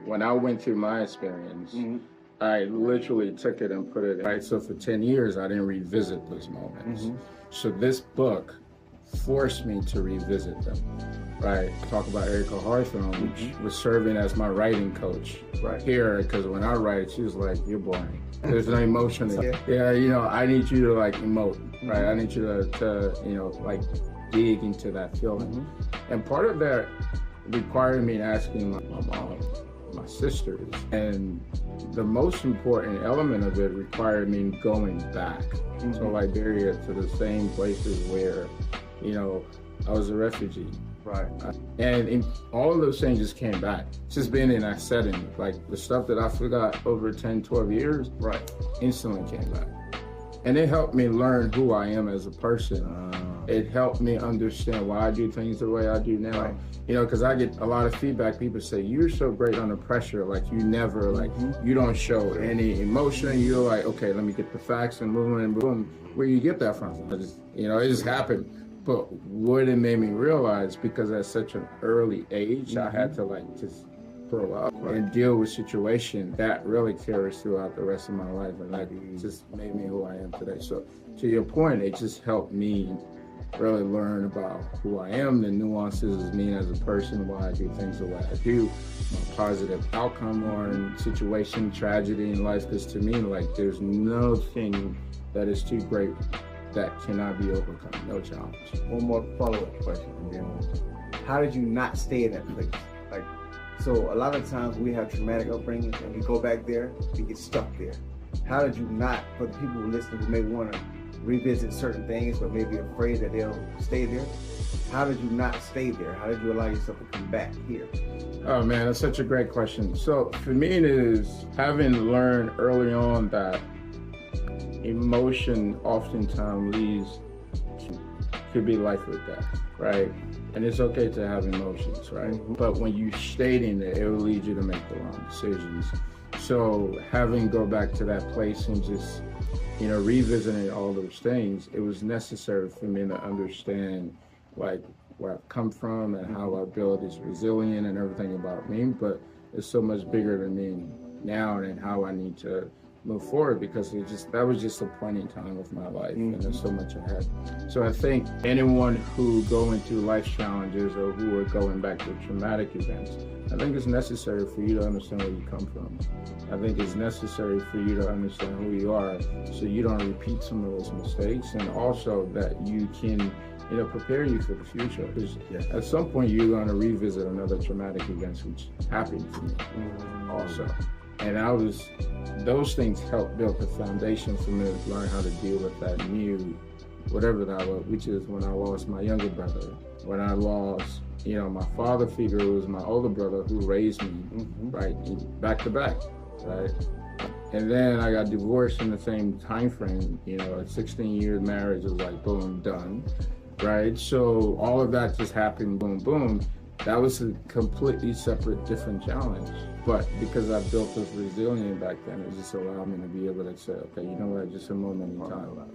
when I went through my experience, I literally took it and put it, right? So for 10 years, I didn't revisit those moments. So this book forced me to revisit them, right? Talk about Erica Hawthorne, which was serving as my writing coach here, because when I write, she was like, you're boring. There's no emotion in it. Yeah, you know, I need you to like emote, right? I need you to you know, like dig into that feeling. And part of that required me asking my mom, my sisters, and the most important element of it required me going back to Liberia, to the same places where, you know, I was a refugee. And all of those things just came back. Just being in that setting, like the stuff that I forgot over 10, 12 years, instantly came back. And it helped me learn who I am as a person. It helped me understand why I do things the way I do now. You know, because I get a lot of feedback. People say, you're so great under pressure. Like you never, like you don't show any emotion. You're like, okay, let me get the facts and boom, and boom. Where you get that from? You know, it just happened. But what it made me realize, because at such an early age, I had to like just grow up and deal with situations that really carries throughout the rest of my life. And that just made me who I am today. So to your point, it just helped me really learn about who I am, the nuances of me as a person, why I do things the way I do, my positive outcome on situation, tragedy in life. Because to me, like, there's no thing that is too great that cannot be overcome, no challenge. One more follow-up question, and then how did you not stay in that place? Like, so a lot of times we have traumatic upbringings and we go back there, we get stuck there. How did you not, for the people who listen who may want to revisit certain things but may be afraid that they'll stay there, how did you not stay there? How did you allow yourself to come back here? Oh man, that's such a great question. So for me, it is having learned early on that emotion oftentimes leads could be life or death, right? And it's okay to have emotions, right? But when you stay in it, it will lead you to make the wrong decisions. So having go back to that place and just, you know, revisiting all those things, it was necessary for me to understand like where I've come from and how I build this resilient and everything about me. But it's so much bigger than me now and how I need to move forward, because that was just a point in time of my life, and there's so much ahead. So I think anyone who going through life challenges or who are going back to traumatic events, I think it's necessary for you to understand where you come from. I think it's necessary for you to understand who you are so you don't repeat some of those mistakes, and also that you can, you know, prepare you for the future. Because at some point you're going to revisit another traumatic event, which happened to me also. And those things helped build the foundation for me to learn how to deal with that new, whatever that was, which is when I lost my younger brother, when I lost, you know, my father figure, who was my older brother who raised me, right, back to back, right? And then I got divorced in the same time frame, you know, a 16-year marriage was like, boom, done, right? So all of that just happened, boom, boom. That was a completely separate, different challenge. But because I built this resilience back then, it just allowed me to be able to say, okay, you know what, just a moment in time.